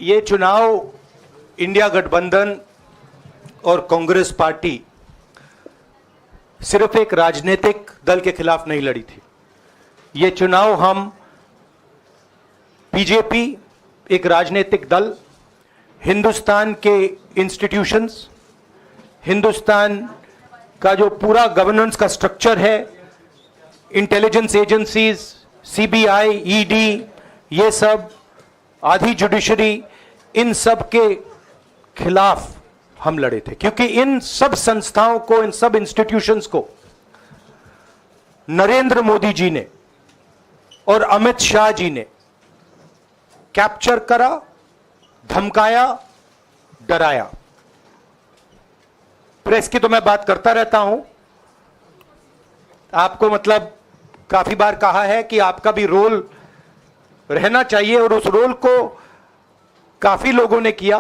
ये चुनाव इंडिया गठबंधन और कांग्रेस पार्टी सिर्फ एक राजनीतिक दल के खिलाफ नहीं लड़ी थी। ये चुनाव हम बीजेपी, एक राजनीतिक दल, हिंदुस्तान के इंस्टीट्यूशंस, हिंदुस्तान का जो पूरा गवर्नेंस का स्ट्रक्चर है, इंटेलिजेंस एजेंसीज, सीबीआई, ईडी, ये सब, आधी जुडिशरी, इन सब के खिलाफ हम लड़े थे। क्योंकि इन सब संस्थाओं को, इन सब इंस्टीट्यूशंस को नरेंद्र मोदी जी ने और अमित शाह जी ने कैप्चर करा, धमकाया, डराया। प्रेस की तो मैं बात करता रहता हूं, आपको मतलब काफी बार कहा है कि आपका भी रोल रहना चाहिए, और उस रोल को काफी लोगों ने किया,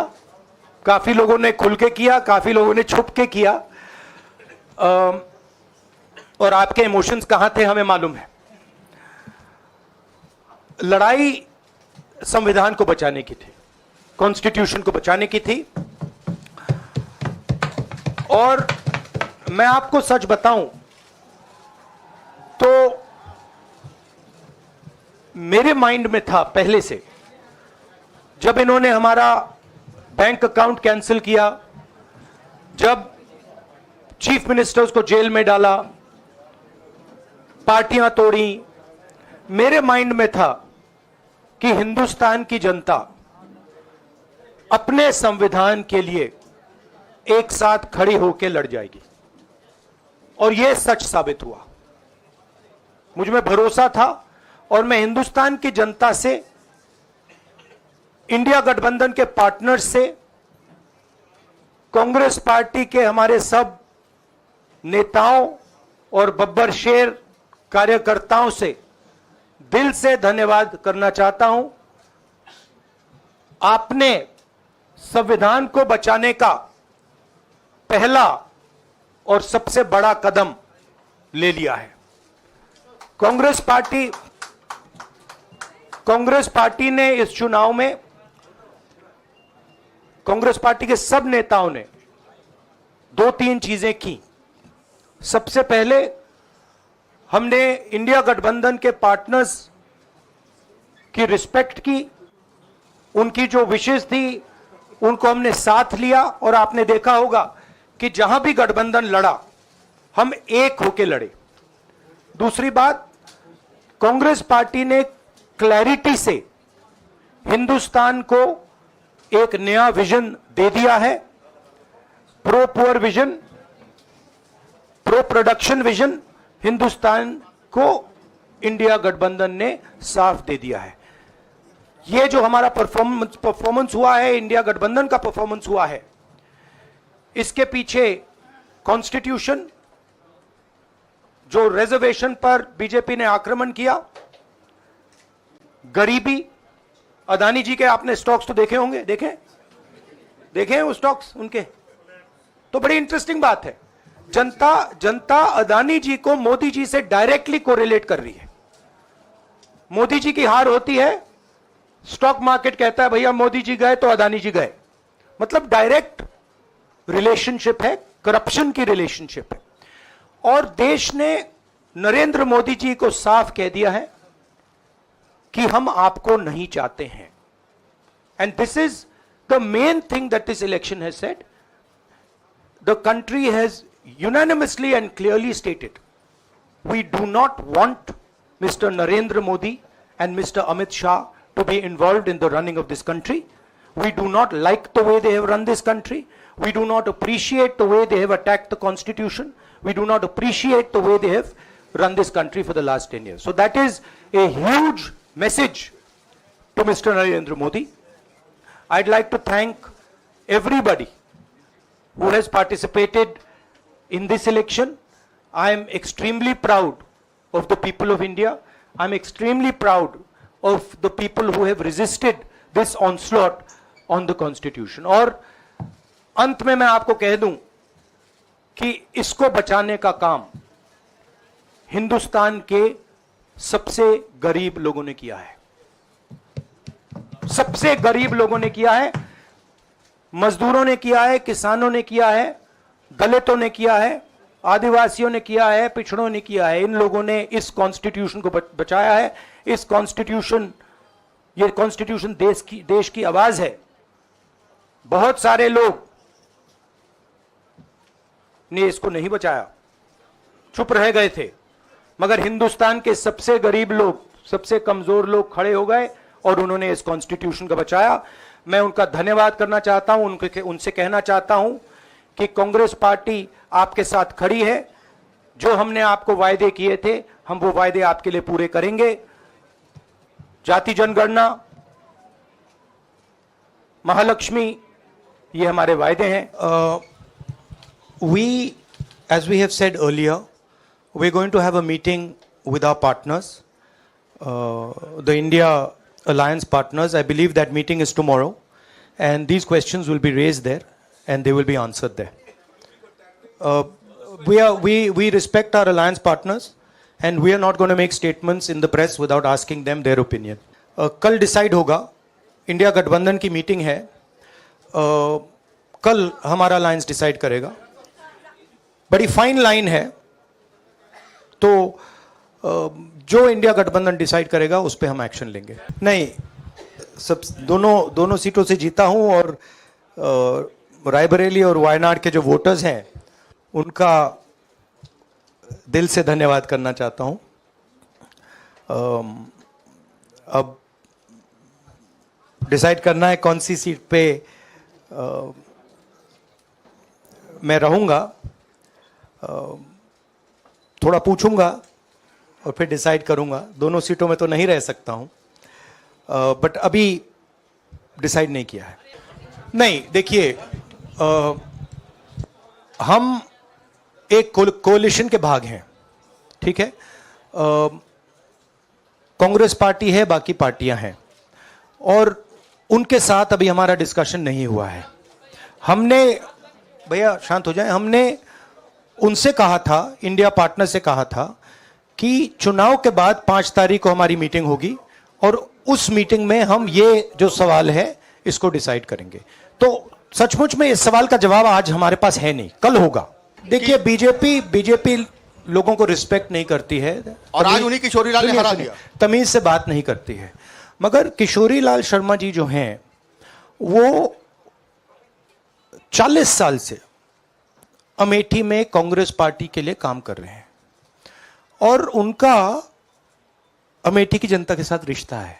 काफी लोगों ने खुल के किया, काफी लोगों ने छुप के किया, और आपके इमोशंस कहां थे हमें मालूम है। लड़ाई संविधान को बचाने की थी, कॉन्स्टिट्यूशन को बचाने की थी। और मैं आपको सच बताऊं तो मेरे माइंड में था पहले से, जब इन्होंने हमारा बैंक अकाउंट कैंसिल किया, जब चीफ मिनिस्टर्स को जेल में डाला, पार्टियां तोड़ी, मेरे माइंड में था कि हिंदुस्तान की जनता अपने संविधान के लिए एक साथ खड़ी होकर लड़ जाएगी। और यह सच साबित हुआ। मुझ में भरोसा था, और मैं हिंदुस्तान की जनता से, इंडिया गठबंधन के पार्टनर्स से, कांग्रेस पार्टी के हमारे सब नेताओं और बब्बर शेर कार्यकर्ताओं से दिल से धन्यवाद करना चाहता हूं। आपने संविधान को बचाने का पहला और सबसे बड़ा कदम ले लिया है। कांग्रेस पार्टी ने इस चुनाव में, कांग्रेस पार्टी के सब नेताओं ने 2-3 चीजें की। सबसे पहले हमने इंडिया गठबंधन के पार्टनर्स की रिस्पेक्ट की, उनकी जो विशेष थी उनको हमने साथ लिया, और आपने देखा होगा कि जहां भी गठबंधन लड़ा हम एक होकर लड़े। दूसरी बात, कांग्रेस पार्टी ने क्लैरिटी से हिंदुस्तान को एक नया विजन दे दिया है, pro poor vision, pro production vision. Hindustan को इंडिया गठबंधन ने साफ दे दिया है। यह जो हमारा परफॉर्मेंस हुआ है, इंडिया गठबंधन का परफॉर्मेंस हुआ है, इसके पीछे कॉन्स्टिट्यूशन, जो रिजर्वेशन पर बीजेपी ने आक्रमण किया, गरीबी, अदानी जी के आपने स्टॉक्स तो देखे होंगे, देखे हैं वो स्टॉक्स उनके, तो बड़ी इंटरेस्टिंग बात है। जनता अदानी जी को मोदी जी से डायरेक्टली कोरिलेट कर रही है। मोदी जी की हार होती है, स्टॉक मार्केट कहता है भैया मोदी जी गए तो अदानी जी गए। मतलब डायरेक्ट रिलेशनशिप है, करप्शन की रिलेशनशिप है। और देश ने नरेंद्र मोदी जी को साफ कह दिया है कि हम आपको नहीं चाहते हैं। And this is the main thing that this election has said. The country has unanimously and clearly stated, we do not want Mr. Narendra Modi and Mr. Amit Shah to be involved in the running of this country. We do not like the way they have run this country. We do not appreciate the way they have attacked the constitution. We do not appreciate the way they have run this country for the last 10 years. So that is a huge message to Mr. Narendra Modi. I'd like to thank everybody who has participated in this election. I am extremely proud of the people of India. I am extremely proud of the people who have resisted this onslaught on the constitution. और अंत में मैं आपको कह दूं कि इसको बचाने का काम हिंदुस्तान के सबसे गरीब लोगों ने किया है। सबसे गरीब लोगों ने किया है, मजदूरों ने किया है, किसानों ने किया है, दलितों ने किया है, आदिवासियों ने किया है, पिछड़ों ने किया है। इन लोगों ने इस कॉन्स्टिट्यूशन को बचाया है। इस कॉन्स्टिट्यूशन, ये कॉन्स्टिट्यूशन देश की आवाज है। बहुत सारे लोग ने इसको नहीं बचाया, चुप रह गए थे, मगर हिंदुस्तान के सबसे गरीब लोग, सबसे कमजोर लोग खड़े हो गए और उन्होंने इस कॉन्स्टिट्यूशन को बचाया। मैं उनका धन्यवाद करना चाहता हूं, उनसे कहना चाहता हूं कि कांग्रेस पार्टी आपके साथ खड़ी है। जो हमने आपको वायदे किए थे, हम वो वायदे आपके लिए पूरे करेंगे। जाति जनगणना, महालक्ष्मी, ये हमारे वायदे हैं। We, as we have said earlier, we're going to have a meeting with our partners, the India Alliance partners. I believe that meeting is tomorrow, and these questions will be raised there, and they will be answered there. We respect our alliance partners, and we are not going to make statements in the press without asking them their opinion. कल decide होगा, India गठबंधन की meeting है, कल हमारा alliance decide करेगा। बड़ी fine line है, तो जो इंडिया गठबंधन डिसाइड करेगा उस पर हम एक्शन लेंगे। नहीं, सब दोनों सीटों से जीता हूं, और रायबरेली और वायनाड के जो वोटर्स हैं उनका दिल से धन्यवाद करना चाहता हूं। अब डिसाइड करना है कौन सी सीट पे मैं रहूंगा, थोड़ा पूछूंगा और फिर डिसाइड करूंगा। दोनों सीटों में तो नहीं रह सकता हूं, बट अभी डिसाइड नहीं किया है। नहीं, देखिए, हम एक कोलिशन के भाग हैं, ठीक है। कांग्रेस पार्टी है, बाकी पार्टियां हैं, और उनके साथ अभी हमारा डिस्कशन नहीं हुआ है। हमने, भैया शांत हो जाए, हमने उनसे कहा था, इंडिया पार्टनर से कहा था कि चुनाव के बाद 5 तारीख को हमारी मीटिंग होगी, और उस मीटिंग में हम ये जो सवाल है इसको डिसाइड करेंगे। तो सचमुच में इस सवाल का जवाब आज हमारे पास है नहीं, कल होगा। देखिए, बीजेपी लोगों को रिस्पेक्ट नहीं करती है, और आज उन्हीं किशोरीलाल ने हरा दिया, तमीज से बात नहीं करती है। मगर किशोरीलाल शर्मा जी जो हैं, वो 40 साल से अमेठी में कांग्रेस पार्टी के लिए काम कर रहे हैं, और उनका अमेठी की जनता के साथ रिश्ता है।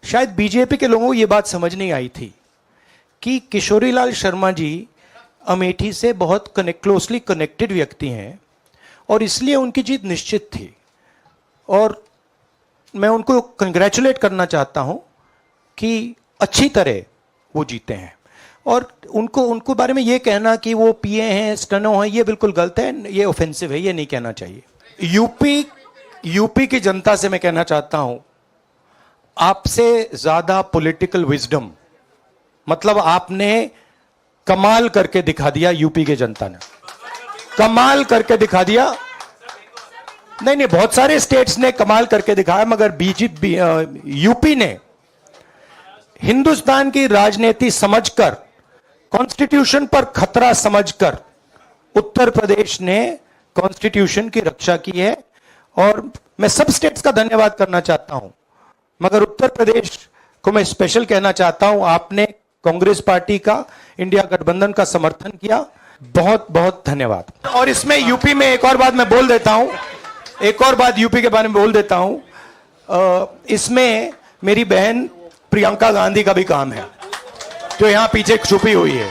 शायद बीजेपी के लोगों को यह बात समझ नहीं आई थी कि किशोरीलाल शर्मा जी अमेठी से बहुत क्लोजली कनेक्टेड व्यक्ति हैं, और इसलिए उनकी जीत निश्चित थी। और मैं उनको कंग्रेचुलेट करना चाहता हूं कि अच्छी तरह वो जीते हैं। और उनको बारे में ये कहना कि वो पीए हैं, स्टनो हैं, ये बिल्कुल गलत है, ये ऑफेंसिव है, ये नहीं कहना चाहिए। यूपी की जनता से मैं कहना चाहता हूं, आपसे ज्यादा पॉलिटिकल विजडम, मतलब आपने कमाल करके दिखा दिया। यूपी की जनता ने कमाल करके दिखा दिया। नहीं, बहुत सारे स्टेट्स ने कमाल करके दिखाया, मगर यूपी ने हिंदुस्तान की राजनीति समझकर, कॉन्स्टिट्यूशन पर खतरा समझकर उत्तर प्रदेश ने कॉन्स्टिट्यूशन की रक्षा की है। और मैं सब स्टेट्स का धन्यवाद करना चाहता हूं, मगर उत्तर प्रदेश को मैं स्पेशल कहना चाहता हूं, आपने कांग्रेस पार्टी का, इंडिया गठबंधन का समर्थन किया, बहुत बहुत धन्यवाद। और इसमें यूपी में एक और बात मैं बोल देता हूं, एक और बात यूपी के बारे में बोल देता हूं, इसमें मेरी बहन प्रियंका गांधी का भी काम है, जो यहां पीछे छुपी हुई है।